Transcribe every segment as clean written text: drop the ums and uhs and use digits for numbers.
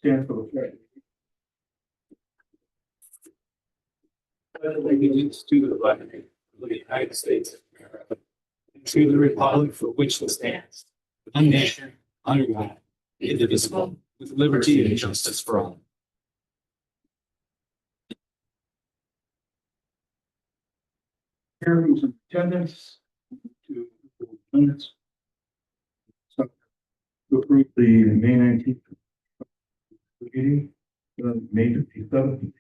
Stand for the flag. Pledge allegiance to the flag of the United States of America, and to the republic for which it stands, one nation, under God, indivisible, with liberty and justice for all. Here who's in attendance to minutes. So, to approve the May 19th meeting, May 57th,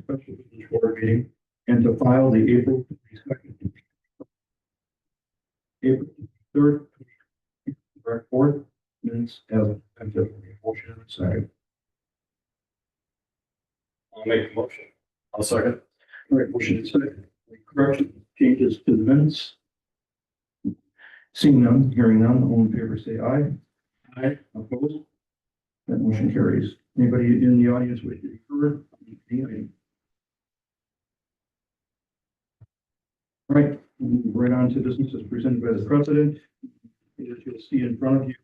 special board meeting, and to file the April 22nd, April 3rd, direct board minutes as a motion and a second. I'll make the motion. I'll second. All right, motion and second. Any corrections, changes to the minutes? Seeing none, hearing none, all in favor say aye. Aye. Opposed? That motion carries. Anybody in the audience wish to be heard? All right, we'll move right on to business as presented by the president. As you'll see in front of you,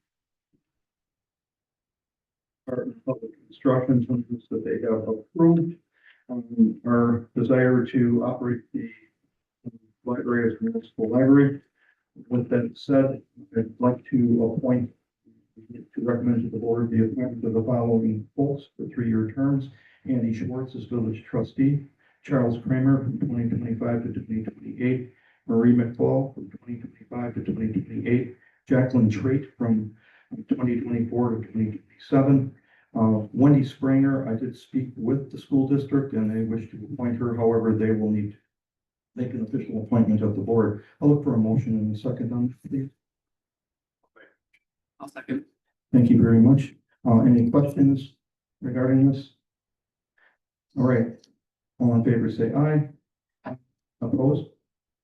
Department of Public Instruction, something that they have approved. Our desire to operate the library as a municipal library. With that said, I'd like to recommend to the board the appointment of the following folks for 3-year terms. Andy Schwartz as village trustee, Charles Kramer from 2025 to 2028, Marie McFall from 2025 to 2028, Jacqueline Trait from 2024 to 2027. Wendy Springer, I did speak with the school district and they wish to appoint her. However, they will need to make an official appointment of the board. I'll look for a motion in a second on this, please. I'll second. Thank you very much. Any questions regarding this? All right. All in favor say aye. Opposed?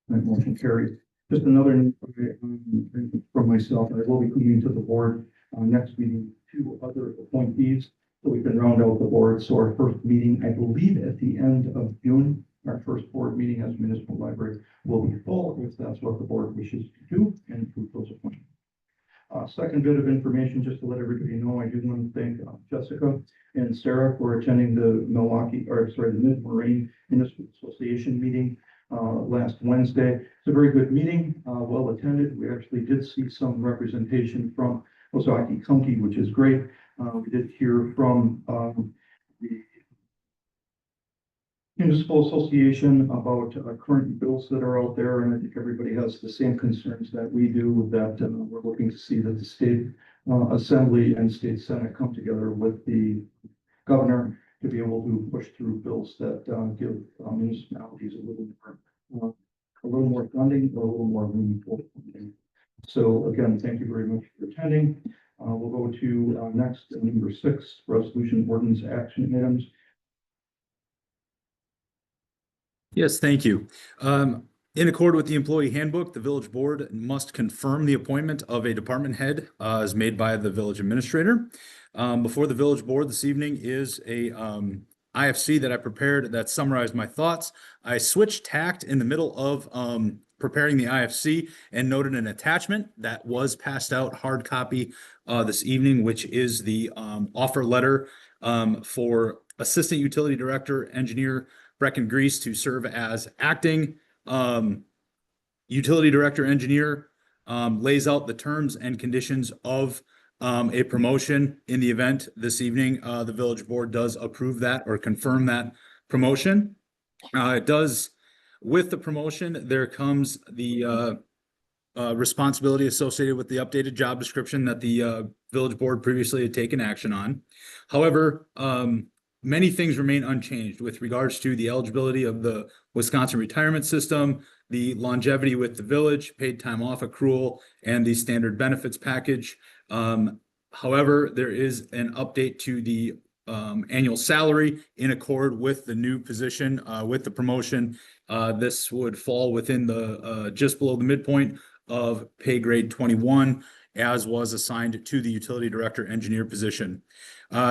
That motion carries. Just another note from myself. I will be coming to the board next meeting 2 other appointees so we can round out the board. So our first meeting, I believe at the end of June, our first board meeting as municipal library will be full if that's what the board wishes to do and approve those appointments. Second bit of information, just to let everybody know, I do want to thank Jessica and Sarah for attending the Mid-Moraine Municipal Association meeting last Wednesday. It's a very good meeting, well attended. We actually did see some representation from Ozaukee County, which is great. We did hear from the Municipal Association about current bills that are out there, and I think everybody has the same concerns that we do, that we're looking to see that the state assembly and state senate come together with the governor to be able to push through bills that give municipalities a little more funding or a little more meaningful funding. So again, thank you very much for attending. We'll go to next, number 6, resolution ordinance action items. Yes, thank you. In accord with the employee handbook, the village board must confirm the appointment of a department head as made by the village administrator. Before the village board this evening is a IFC that I prepared that summarized my thoughts. I switched tact in the middle of preparing the IFC and noted an attachment that was passed out hard copy this evening, which is the offer letter for Assistant Utility Director Engineer Brecken Grease to serve as acting utility director engineer, lays out the terms and conditions of a promotion in the event this evening the village board does approve that or confirm that promotion. It does, with the promotion, there comes the responsibility associated with the updated job description that the village board previously had taken action on. However, many things remain unchanged with regards to the eligibility of the Wisconsin retirement system, the longevity with the village, paid time off accrual, and the standard benefits package. However, there is an update to the annual salary in accord with the new position, with the promotion. This would fall within the just below the midpoint of pay grade 21, as was assigned to the utility director engineer position.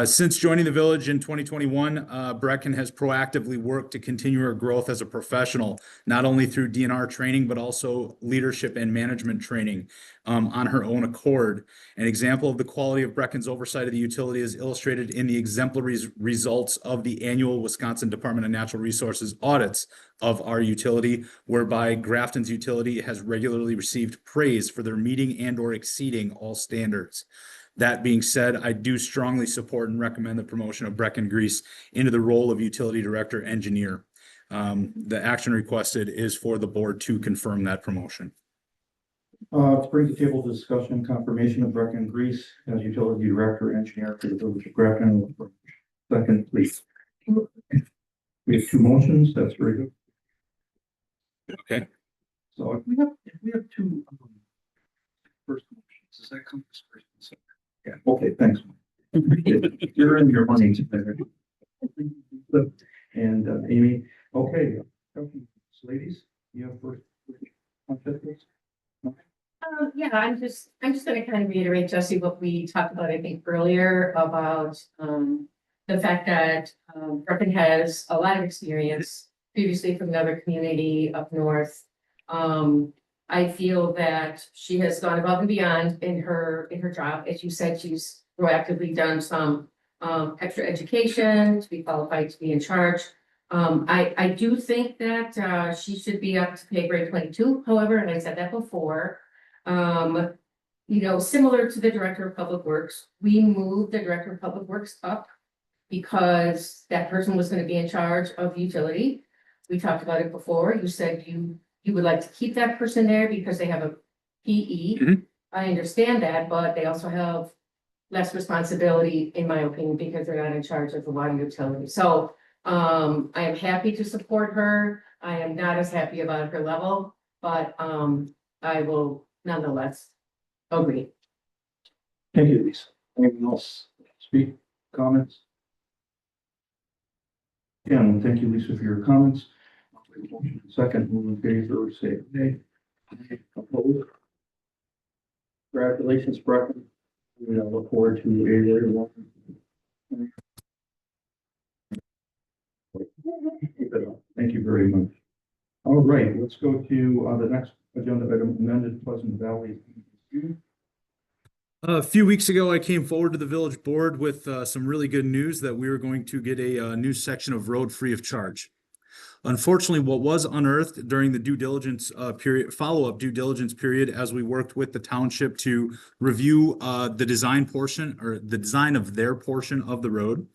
Since joining the village in 2021, Brecken has proactively worked to continue her growth as a professional, not only through DNR training, but also leadership and management training. on her own accord. An example of the quality of Brecken's oversight of the utility is illustrated in the exemplary results of the annual Wisconsin Department of Natural Resources audits of our utility, whereby Grafton's utility has regularly received praise for their meeting and or exceeding all standards. That being said, I do strongly support and recommend the promotion of Brecken Grease into the role of utility director engineer. The action requested is for the board to confirm that promotion. To bring to table discussion, confirmation of Brecken Grease as utility director engineer for the village of Grafton. Second, please. We have two motions. That's very good. Okay. So if we have two first motions, does that come first? Yeah. Okay. Thanks. You're in your money today. And Amy. Okay. Ladies, you have first. Yeah, I'm just gonna kind of reiterate, Jesse, what we talked about, I think, earlier about, the fact that, Brecken has a lot of experience previously from another community up north. I feel that she has gone above and beyond in her job. As you said, she's proactively done some, extra education to be qualified to be in charge. I do think that, she should be up to pay grade 22. However, and I said that before, similar to the director of public works, we moved the director of public works up because that person was going to be in charge of utility. We talked about it before. You said you would like to keep that person there because they have a PE. Mhm. I understand that, but they also have less responsibility, in my opinion, because they're not in charge of the water utility. So, I am happy to support her. I am not as happy about her level, but, I will nonetheless agree. Thank you, Lisa. Anyone else speak, comments? Again, thank you, Lisa, for your comments. Second, all in favor, say aye. Opposed? Congratulations, Brecken. We look forward to a very long. Thank you very much. All right, let's go to the next agenda item, amended Pleasant Valley. A few weeks ago, I came forward to the village board with some really good news that we were going to get a new section of road free of charge. Unfortunately, what was unearthed during the due diligence period, follow-up due diligence period, as we worked with the township to review the design portion or the design of their portion of the road.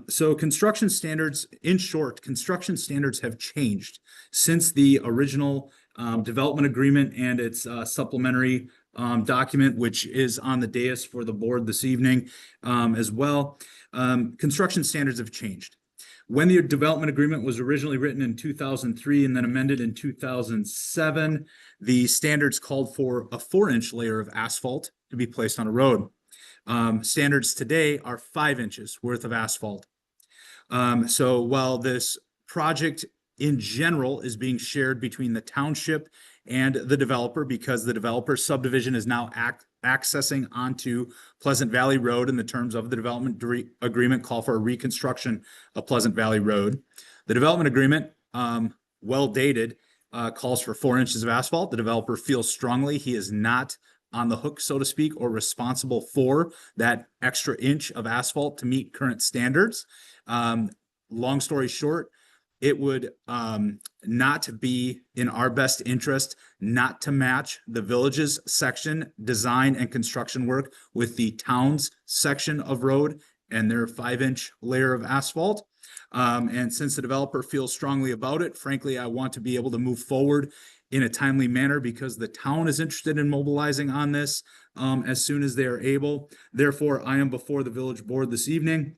So construction standards, in short, construction standards have changed since the original development agreement and its supplementary document, which is on the dais for the board this evening as well. Construction standards have changed. When the development agreement was originally written in 2003 and then amended in 2007, the standards called for a 4-inch layer of asphalt to be placed on a road. Standards today are 5 inches worth of asphalt. So while this project in general is being shared between the township and the developer, because the developer subdivision is now accessing onto Pleasant Valley Road, and the terms of the development agreement call for a reconstruction of Pleasant Valley Road. The development agreement, well dated, calls for 4 inches of asphalt. The developer feels strongly he is not on the hook, so to speak, or responsible for that extra inch of asphalt to meet current standards. Long story short, it would not be in our best interest not to match the village's section design and construction work with the town's section of road and their 5-inch layer of asphalt. And since the developer feels strongly about it, frankly, I want to be able to move forward in a timely manner because the town is interested in mobilizing on this as soon as they are able. Therefore, I am before the village board this evening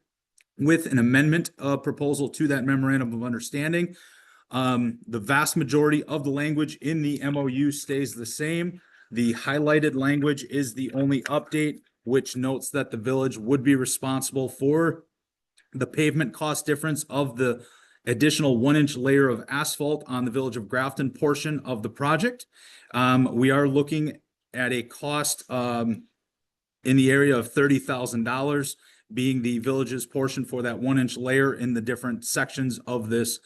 with an amendment proposal to that memorandum of understanding. The vast majority of the language in the MOU stays the same. The highlighted language is the only update, which notes that the village would be responsible for the pavement cost difference of the additional 1-inch layer of asphalt on the Village of Grafton portion of the project. We are looking at a cost in the area of $30,000 being the village's portion for that 1-inch layer in the different sections of this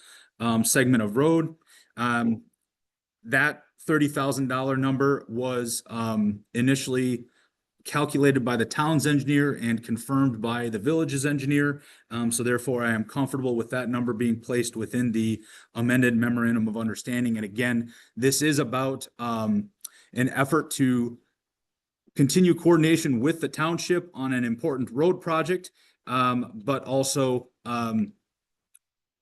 segment of road. That $30,000 number was initially calculated by the town's engineer and confirmed by the village's engineer. So therefore, I am comfortable with that number being placed within the amended memorandum of understanding. And again, this is about an effort to continue coordination with the township on an important road project, but also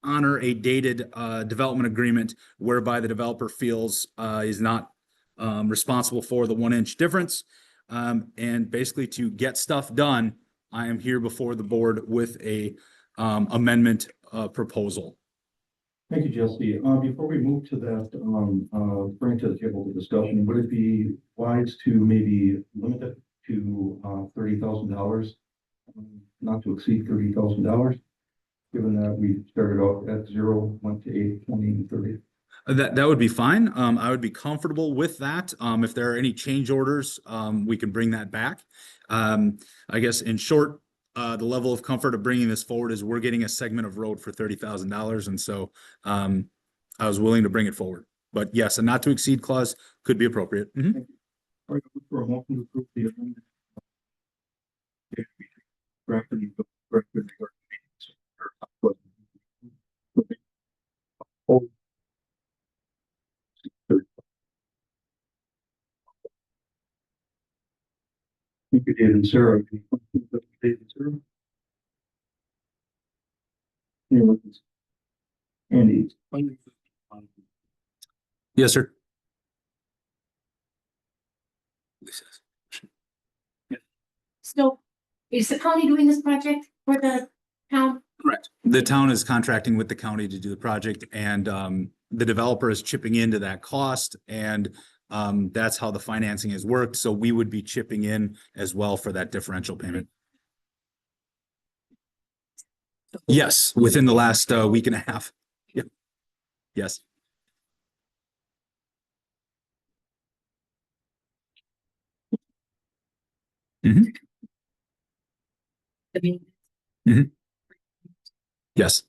honor a dated development agreement whereby the developer feels is not responsible for the 1 inch difference. And basically to get stuff done, I am here before the board with a amendment proposal. Thank you, Jesse. Before we move to that, bring to the table the discussion, would it be wise to maybe limit it to $30,000? Not to exceed $30,000, given that we started off at 0, went to 8, 20, and 30. That would be fine. I would be comfortable with that. If there are any change orders, we can bring that back. I guess in short, the level of comfort of bringing this forward is we're getting a segment of road for $30,000. And so I was willing to bring it forward. But yes, a not to exceed clause could be appropriate. Mhm. All right, for a motion to approve the amendment. Thank you, David and Sarah. Any questions of David and Sarah? Any questions? Andy? Yes, sir. So is the county doing this project for the town? Correct. The town is contracting with the county to do the project, and the developer is chipping into that cost, and that's how the financing has worked. So we would be chipping in as well for that differential payment. Yes, within the last week and a half. Yep. Yes. I mean, Yes.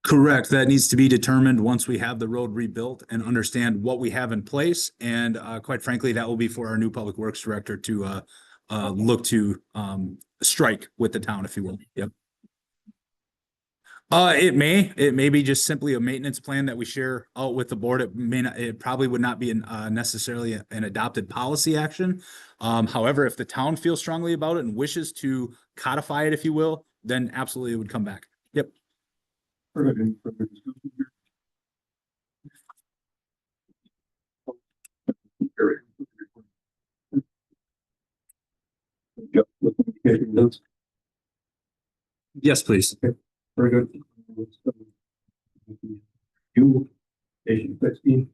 Correct. That needs to be determined once we have the road rebuilt and understand what we have in place. And quite frankly, that will be for our new public works director to look to strike with the town, if you will. Yep. It may be just simply a maintenance plan that we share out with the board. It probably would not be necessarily an adopted policy action. However, if the town feels strongly about it and wishes to codify it, if you will, then absolutely it would come back. Yep. Further discussion here? Yep. Okay, notes. Yes, please. Very good. You, station 16.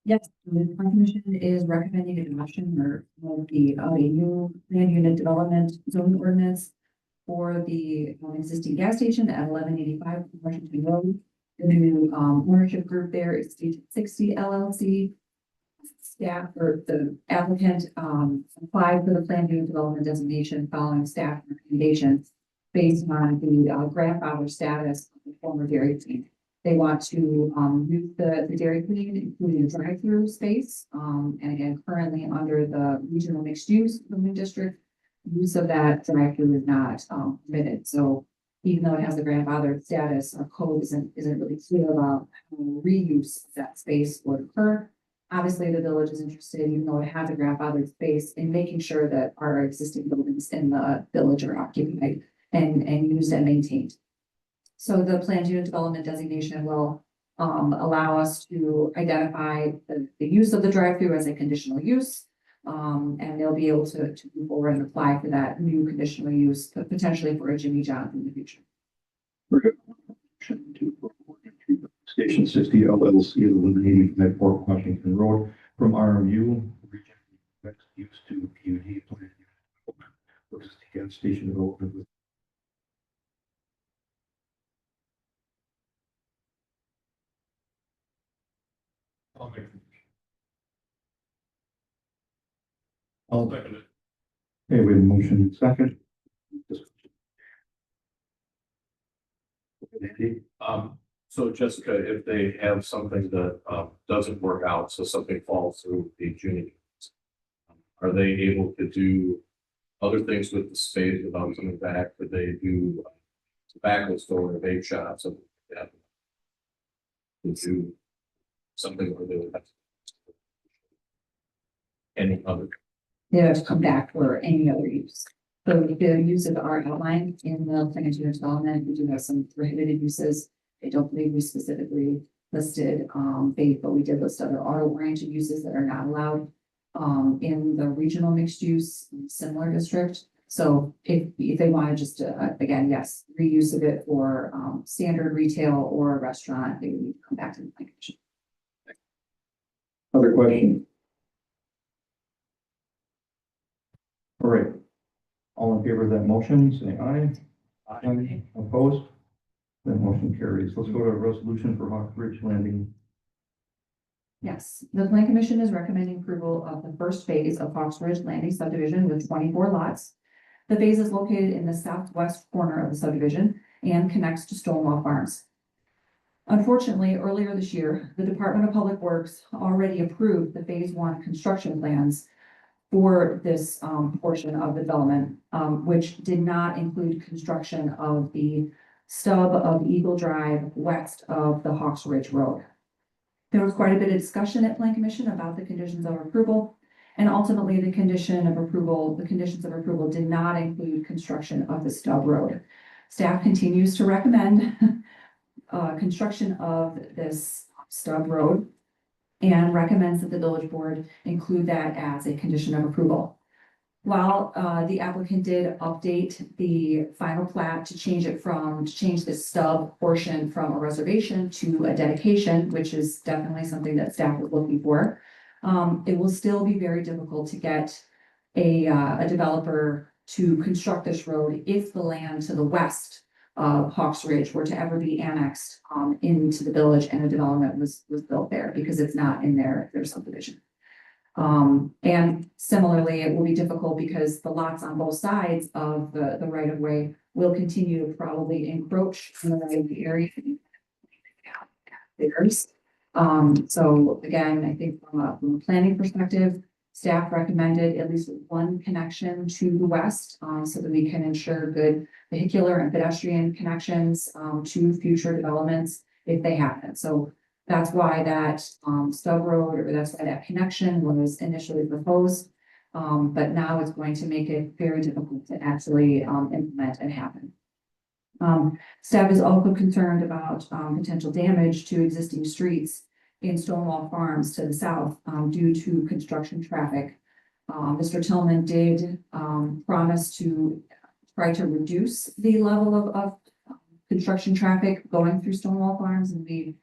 Yes, the plan commission is recommending adoption of the new land unit development zone ordinance for the existing gas station at 1185 Washington Road. The new ownership group there is Station 60 LLC. Staff or the applicant applied for the plan unit development designation following staff recommendations based on the grandfather status of the former Dairy Queen. They want to use the Dairy Queen, including a drive-through space. And again, currently under the regional mixed use zoning district, use of that drive-through is not permitted. So even though it has a grandfather status, our code isn't really clear about how reuse of that space would occur. Obviously, the village is interested, even though it has a grandfathered space, in making sure that our existing buildings in the village are occupied and used and maintained. So the planned unit development designation will allow us to identify the use of the drive-through as a conditional use. And they'll be able to move forward and apply for that new conditional use, potentially for a Jimmy John's in the future. Very good. Motion to Station 60 LLC, 1185 Fort Washington Road, from RMU region next use to PUD plan. This is the gas station development with I'll second it. Okay, we have a motion and second. So So Jessica, if they have something that doesn't work out, so something falls through the junior, are they able to do other things with the space without coming back? Could they do tobacco store or vape shop, something like that? Would do something where they would have any other, They have to come back for any other use. So the uses are outlined in the plan of unit development. We do have some prohibited uses. I don't believe we specifically listed vape, but we did list other auto-oriented uses that are not allowed in the regional mixed use similar district. So if they wanted just to, again, yes, reuse of it for standard retail or a restaurant, they would need to come back to the plan commission. Other questions? All right. All in favor of that motion, say aye. Aye. Opposed? That motion carries. Let's go to a resolution for Hawk Ridge Landing. Yes, the plan commission is recommending approval of the first phase of Hawks Ridge Landing subdivision with 24 lots. The phase is located in the southwest corner of the subdivision and connects to Stonewall Farms. Unfortunately, earlier this year, the Department of Public Works already approved the phase 1 construction plans for this portion of the development, which did not include construction of the stub of Eagle Drive west of the Hawks Ridge Road. There was quite a bit of discussion at Plan Commission about the conditions of approval, and ultimately the conditions of approval did not include construction of the stub road. Staff continues to recommend construction of this stub road and recommends that the village board include that as a condition of approval. While the applicant did update the final plat to change the stub portion from a reservation to a dedication, which is definitely something that staff was looking for, it will still be very difficult to get a developer to construct this road if the land to the west of Hawks Ridge were to ever be annexed into the village and a development was built there, because it's not in their subdivision. And similarly, it will be difficult because the lots on both sides of the right of way will continue to probably encroach in the right of way area. So again, I think from a planning perspective, staff recommended at least one connection to the west, so that we can ensure good vehicular and pedestrian connections to future developments if they happen. So that's why that stub road, or that's why that connection was initially proposed. But now it's going to make it very difficult to actually implement and happen. Staff is also concerned about potential damage to existing streets in Stonewall Farms to the south due to construction traffic. Mr. Tillman did promise to try to reduce the level of construction traffic going through Stonewall Farms, and we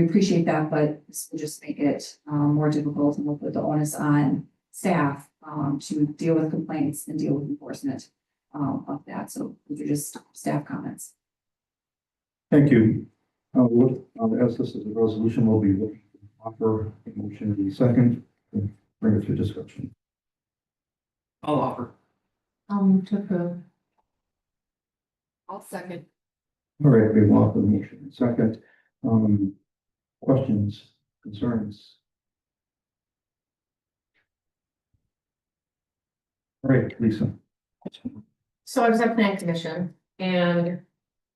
appreciate that, but this will just make it more difficult, and we'll put the onus on staff to deal with complaints and deal with enforcement of that. So these are just staff comments. Thank you. As this is a resolution, we'll be looking to offer a motion in a second, and bring it to discussion. I'll offer. I'll move to approve. I'll second. All right, we will offer the motion in a second. Questions, concerns? All right, Lisa. So I was at Plan Commission and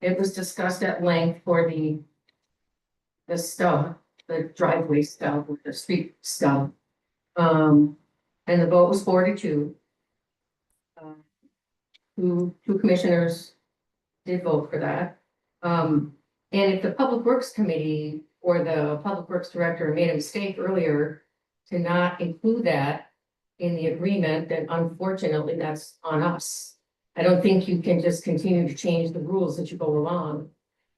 it was discussed at length for the stub, the driveway stub, with the street stub. And the vote was 4-2. Two commissioners did vote for that. And if the Public Works Committee or the Public Works Director made a mistake earlier to not include that in the agreement, then unfortunately that's on us. I don't think you can just continue to change the rules as you go along.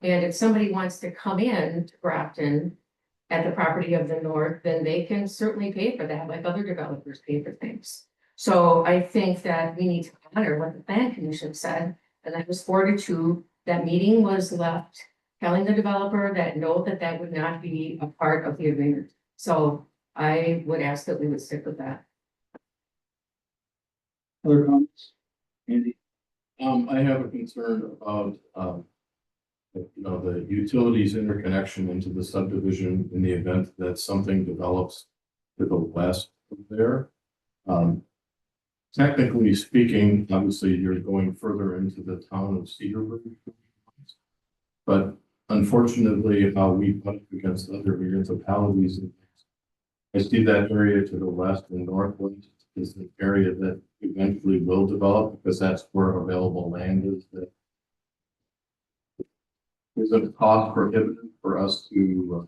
And if somebody wants to come in to Grafton at the property of the north, then they can certainly pay for that, like other developers pay for things. So I think that we need to honor what the Plan Commission said, and that was 4-2. That meeting was left telling the developer that no, that would not be a part of the agreement. So I would ask that we would stick with that. Other comments? Andy? I have a concern about you know, the utilities interconnection into the subdivision in the event that something develops to the west of there. Technically speaking, obviously, you're going further into the town of Cedarburg. But unfortunately, how we butt up against other municipalities. I see that area to the west and northwest is an area that eventually will develop because that's where available land is that isn't cost prohibitive for us to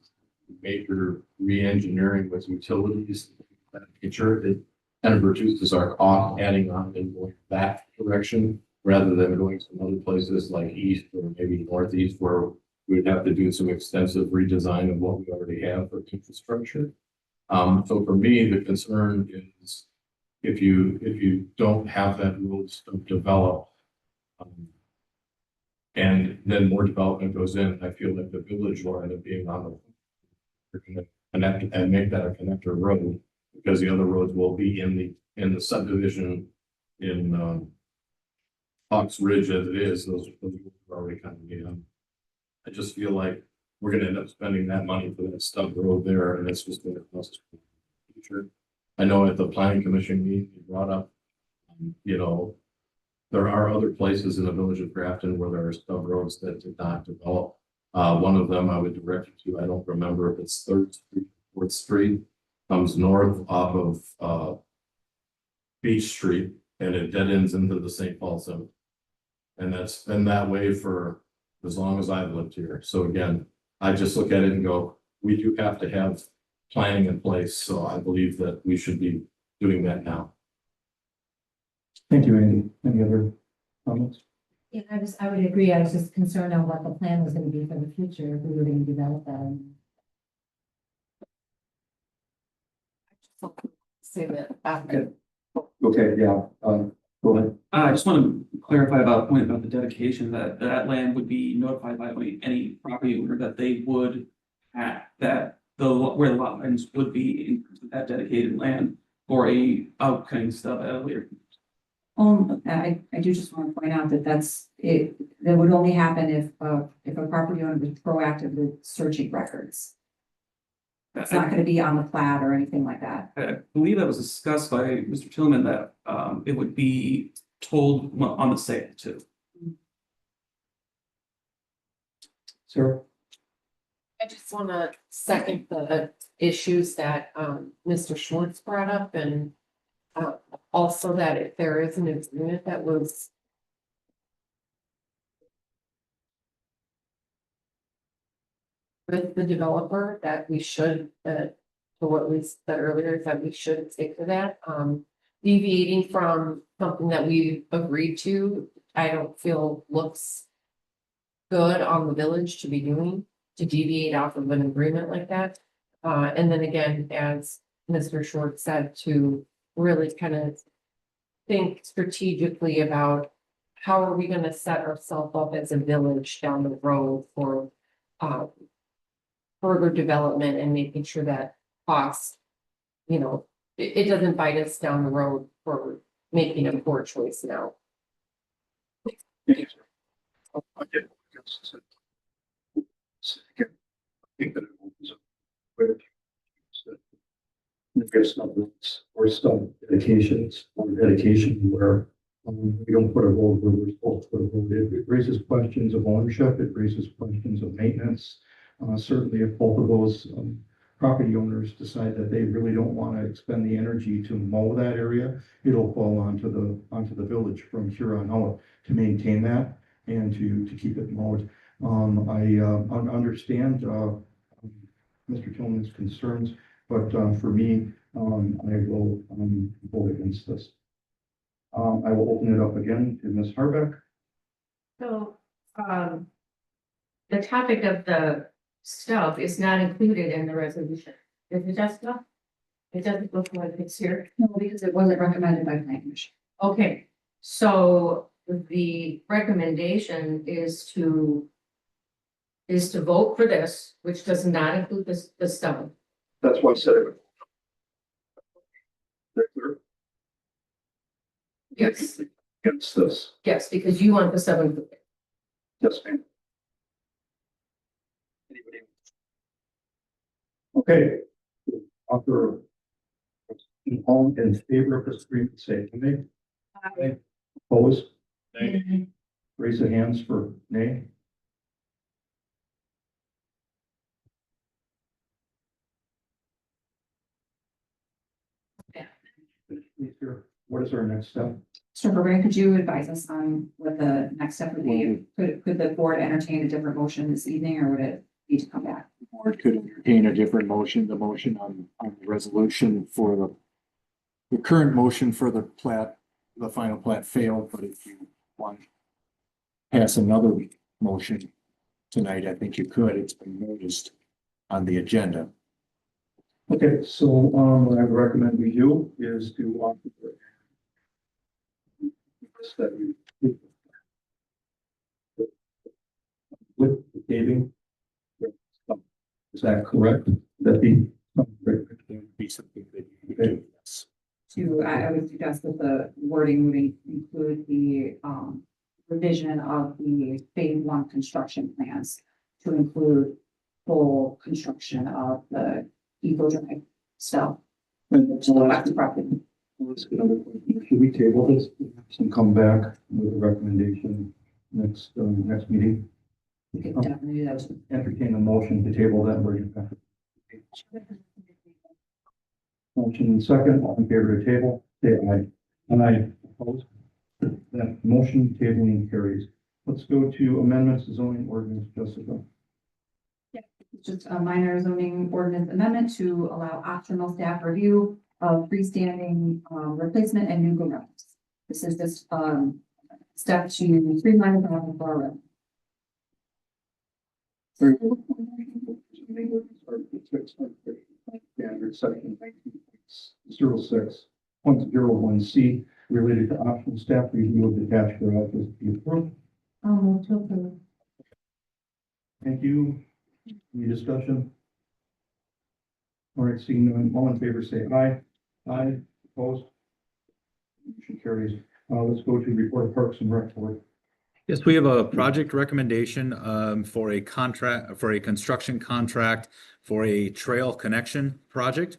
major re-engineering with utilities. That nature, it kind of reduces our cost adding on and going that direction rather than going some other places like east or maybe northeast where we'd have to do some extensive redesign of what we already have for infrastructure. So for me, the concern is if you don't have that road stuff developed, and then more development goes in, I feel like the village will end up being on the connect and make that a connector road because the other roads will be in the subdivision in Fox Ridge as it is. Those are already kind of being. I just feel like we're gonna end up spending that money for that stub road there, and it's just gonna cost us in the future. I know at the planning commission meeting, we brought up, you know, there are other places in the village of Grafton where there are stub roads that did not develop. One of them I would direct you to, I don't remember if it's 3rd Street, 4th Street, comes north off of Beach Street, and it dead ends into the St. Paul Cemetery. And that's been that way for as long as I've lived here. So again, I just look at it and go, we do have to have planning in place. So I believe that we should be doing that now. Thank you, Andy. Any other comments? Yeah, I would agree. I was just concerned on what the plan was gonna be for the future, if we were gonna develop that. Say that after. Okay, yeah, go ahead. I just want to clarify about a point about the dedication, that that land would be notified by any property owner that they would have, that where the lot lines would be in that dedicated land for a outcutting stub at a later. I do just want to point out that that's it, that would only happen if a property owner was proactive with searching records. It's not gonna be on the plat or anything like that. I believe that was discussed by Mr. Tillman that it would be told on the sale too. Sarah? I just want to second the issues that Mr. Schwartz brought up and also that if there is an agreement that was with the developer, that we should, to what we said earlier, is that we should stick to that. Deviating from something that we agreed to, I don't feel looks good on the village to be doing, to deviate off of an agreement like that. And then again, as Mr. Short said, to really kind of think strategically about how are we gonna set ourselves up as a village down the road for further development and making sure that cost, you know, it doesn't bite us down the road for making a poor choice now. There's some or some dedications or dedication where we don't put a road where we're supposed to put a road. It raises questions of ownership. It raises questions of maintenance. Certainly if both of those property owners decide that they really don't want to expend the energy to mow that area, it'll fall onto the village from here on out to maintain that and to keep it mowed. I understand Mr. Tillman's concerns, but for me, I will vote against this. I will open it up again to Ms. Harbeck. So, the topic of the stub is not included in the resolution. Is it, Jessica? It doesn't look like it's here. No, because it wasn't recommended by planning commission. Okay, so the recommendation is to vote for this, which does not include the stub. That's why I said it. Yes, Against this. yes, because you want the stub included. Yes, ma'am. Okay. Author. All in favor of this agreement, say nay. Aye. Opposed? Mhm. Raise the hands for nay. What is our next step? Mr. Burbank, could you advise us on what the next step would be? Could the board entertain a different motion this evening, or would it need to come back? Board could entertain a different motion, the motion on the resolution for the current motion for the plat, the final plat failed, but if you want to pass another motion tonight, I think you could. It's been noticed on the agenda. Okay, so, what I would recommend we do is to offer. That we. With the paving. Is that correct? That the. It would be something that you could do, yes. I would suggest that the wording would include the, revision of the phase one construction plans to include full construction of the Eco Drive stuff. So that's the property. Should we table this and come back with a recommendation next meeting? We could definitely do that. Entertain a motion to table that version back. Motion and second, all in favor to table, say aye. Aye. Opposed? That motion tabling carries. Let's go to amendments to zoning ordinance, Jessica. It's just a minor zoning ordinance amendment to allow optional staff review of freestanding, replacement and new garages. This is just, step to streamline the process for our residents. Standard section 19.06.01C related to optional staff review of detached garages be approved. Move to approve. Thank you. Any discussion? All right, seeing none, all in favor say aye. Aye. Opposed? Motion carries. Let's go to report of Parks and Rec Board. Yes, we have a project recommendation for a construction contract for a trail connection project.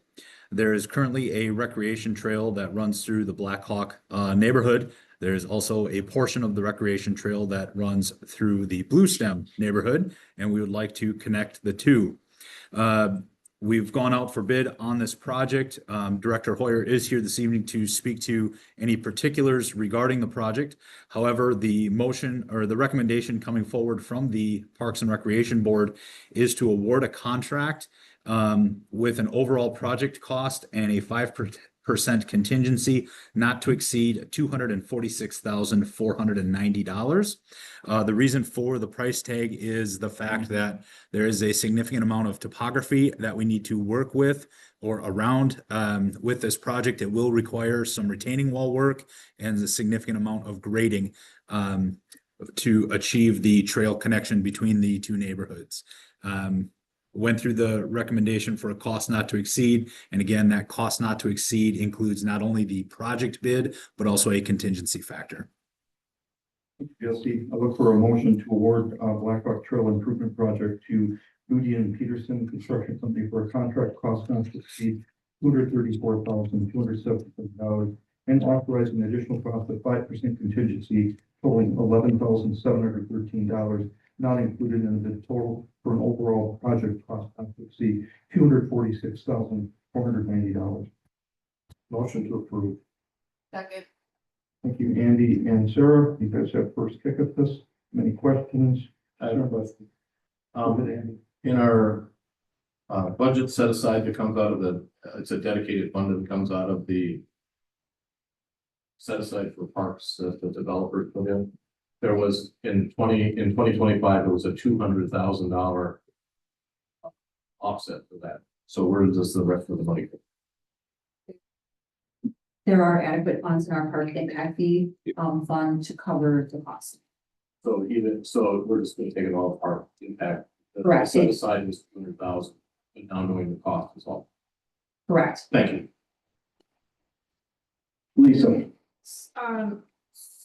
There is currently a recreation trail that runs through the Black Hawk neighborhood. There's also a portion of the recreation trail that runs through the Blue Stem neighborhood, and we would like to connect the two. We've gone out for bid on this project. Director Hoyer is here this evening to speak to any particulars regarding the project. However, the motion or the recommendation coming forward from the Parks and Recreation Board is to award a contract with an overall project cost and a 5% contingency not to exceed $246,490. The reason for the price tag is the fact that there is a significant amount of topography that we need to work with or around with this project. It will require some retaining wall work and a significant amount of grading to achieve the trail connection between the two neighborhoods. Went through the recommendation for a cost not to exceed. And again, that cost not to exceed includes not only the project bid, but also a contingency factor. Jesse, I look for a motion to award Black Hawk Trail Improvement Project to Goody and Peterson Construction Company for a contract cost not to exceed $234,277 and authorize an additional cost of 5% contingency totaling $11,713, not included in the total for an overall project cost not to exceed $246,490. Motion to approve. Second. Thank you, Andy and Sarah. You guys have first kick at this. Any questions? I have a question. In our budget set aside that comes out of it's a dedicated fund that comes out of the set aside for parks that the developers put in. There was in 2025, there was a $200,000 offset for that. So where does the rest of the money go? There are adequate funds in our park impact fee, fund to cover the cost. So we're just going to take it all apart. Impact. The Correct. Set aside was 200,000, but now knowing the cost is all. Correct. Thank you. Lisa.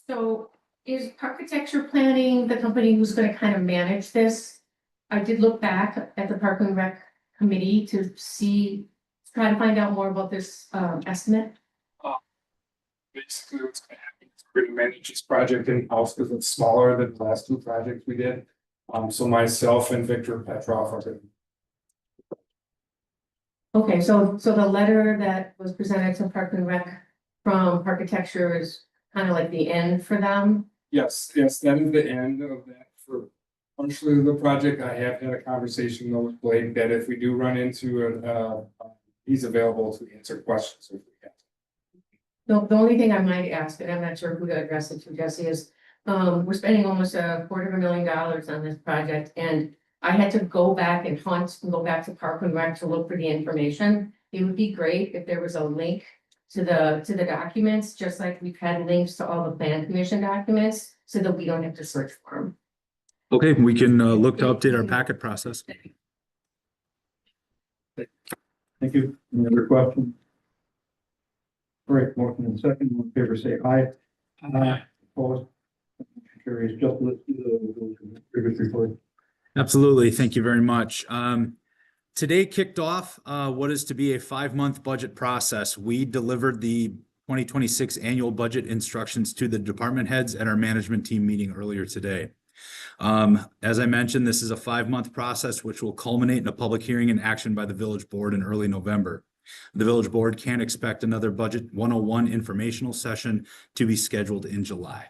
So is Architecture Planning the company who's gonna kind of manage this? I did look back at the Park and Rec committee to try to find out more about this, estimate? Basically what's gonna happen is we're gonna manage this project in-house because it's smaller than the last two projects we did. So myself and Victor Petrov are gonna. Okay, so the letter that was presented to Park and Rec from Architecture is kind of like the end for them? Yes, that is the end of that for partially the project. I have had a conversation though with Blake that if we do run into he's available to answer questions if we have. The only thing I might ask, and I'm not sure who to address it to, Jesse, is, we're spending almost $250,000 on this project, and I had to go back and hunt and go back to Park and Rec to look for the information. It would be great if there was a link to the documents, just like we've had links to all the plan commission documents, so that we don't have to search for them. Okay, we can look to update our packet process. Thank you. Any other questions? All right, motion and second, all in favor, say aye. Aye. Opposed? Motion carries. Just let's do the previous report. Absolutely. Thank you very much. Today kicked off what is to be a 5-month budget process. We delivered the 2026 annual budget instructions to the department heads at our management team meeting earlier today. As I mentioned, this is a 5-month process which will culminate in a public hearing and action by the village board in early November. The village board can expect another budget 101 informational session to be scheduled in July.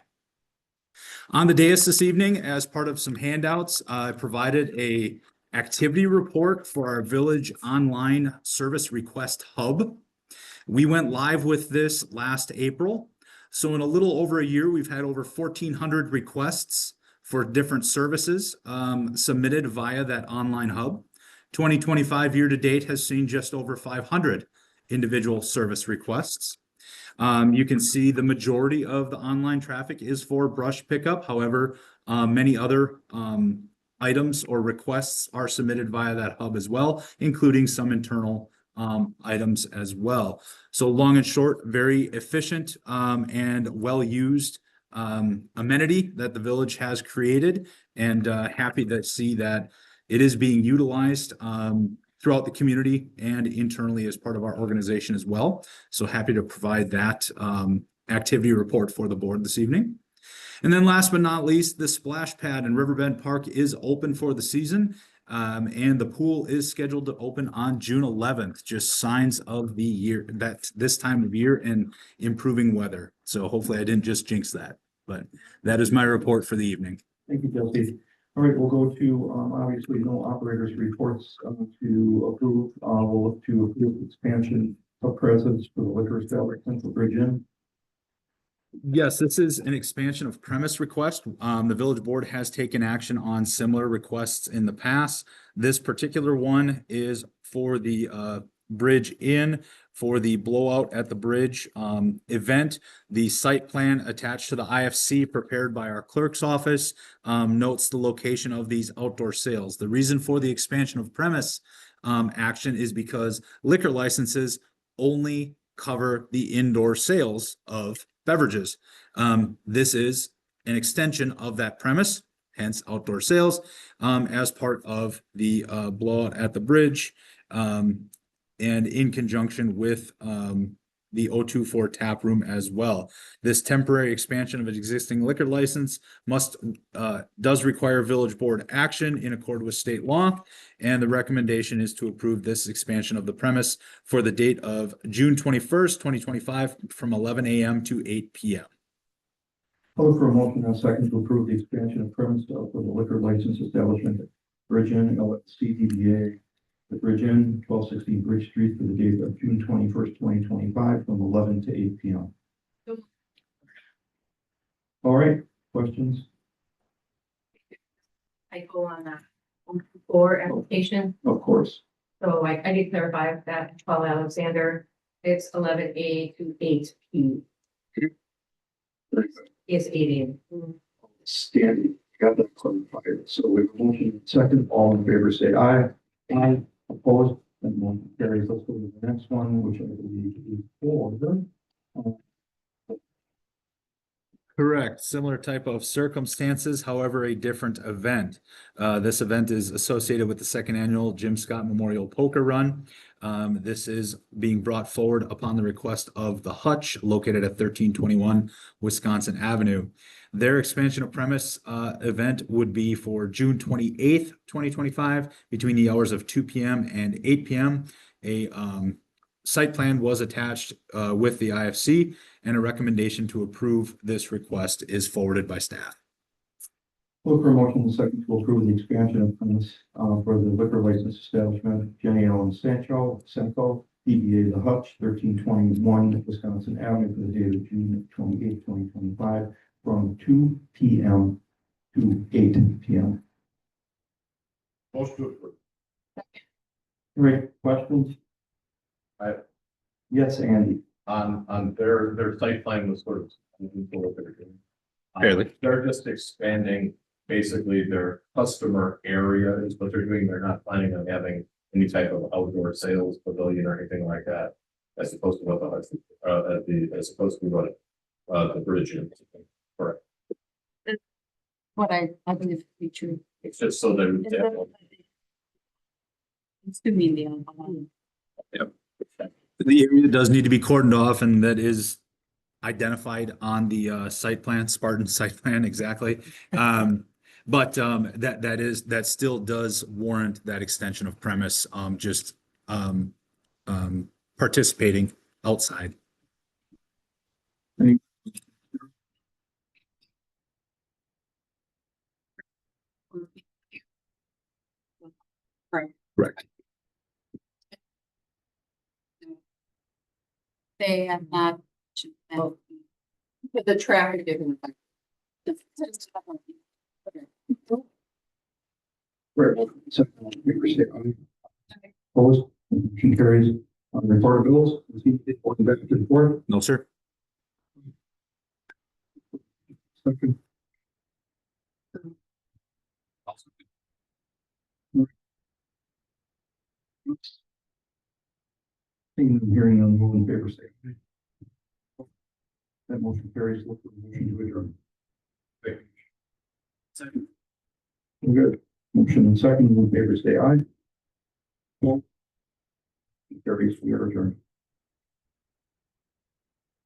On the dais this evening, as part of some handouts, I provided a activity report for our village online service request hub. We went live with this last April. So in a little over a year, we've had over 1,400 requests for different services submitted via that online hub. 2025 year to date has seen just over 500 individual service requests. You can see the majority of the online traffic is for brush pickup. However, many other items or requests are submitted via that hub as well, including some internal items as well. So long and short, very efficient and well-used amenity that the village has created, and happy to see that it is being utilized throughout the community and internally as part of our organization as well. So happy to provide that activity report for the board this evening. And then last but not least, the splash pad in Riverbend Park is open for the season. And the pool is scheduled to open on June 11th, just signs of the year, that this time of year and improving weather. So hopefully I didn't just jinx that, but that is my report for the evening. Thank you, Jesse. All right, we'll go to, obviously, no operators reports to approve. We'll look to approve expansion of presence for the liquor establishment Central Bridge Inn. Yes, this is an expansion of premise request. The village board has taken action on similar requests in the past. This particular one is for the Bridge Inn, for the blowout at the bridge event. The site plan attached to the IFC prepared by our clerk's office notes the location of these outdoor sales. The reason for the expansion of premise action is because liquor licenses only cover the indoor sales of beverages. This is an extension of that premise, hence outdoor sales, as part of the blowout at the bridge, and in conjunction with the 024 tap room as well. This temporary expansion of an existing liquor license does require village board action in accord with state law, and the recommendation is to approve this expansion of the premise for the date of June 21st, 2025, from 11 a.m. to 8 p.m. I'll look for a motion and a second to approve the expansion of premise for the liquor license establishment at Bridge Inn LLC DBA, the Bridge Inn, 1216 Bridge Street, for the date of June 21st, 2025, from 11 to 8 p.m. All right, questions? I go on that for application, Of course. so I did clarify that Paul Alexander, it's 11 A to 8 P. Very good. Is 8 A. Standing, got that clarified. So we have a motion and a second. All in favor, say aye. Aye. Opposed? And motion carries. Let's go to the next one, which I believe is for Correct, similar type of circumstances, however, a different event. This event is associated with the second annual Jim Scott Memorial Poker Run. This is being brought forward upon the request of the Hutch located at 1321 Wisconsin Avenue. Their expansion of premise event would be for June 28th, 2025, between the hours of 2 p.m. and 8 p.m. A site plan was attached with the IFC, and a recommendation to approve this request is forwarded by staff. Look for a motion in a second to approve the expansion of premise for the liquor license establishment, Jenny Ellen Sancho, DBA The Hutch, 1321 Wisconsin Avenue, for the date of June 28, 2025, from 2 p.m. to 8 p.m. Motion to approve. Great, questions? Yes, Andy. On their site plan was sort of. What they're doing. Fairly. They're just expanding basically their customer area is what they're doing. They're not planning on having any type of outdoor sales pavilion or anything like that. As opposed to what as opposed to what the bridge is. Correct. What I believe to be true. It's just so they would have. It's to me the The area does need to be cordoned off, and that is identified on the site plan, Spartan site plan, exactly. But that still does warrant that extension of premise, participating outside. Correct. They have not. But the traffic didn't affect. Great. Second, all in favor, say aye. Opposed, motion carries. On the report of bills, going back to the report. No, sir. Second. Seeing and hearing on all in favor, say aye. That motion carries. Look for the motion to adjourn. Second. Good. Motion and second, all in favor, say aye. Carries, we are adjourned.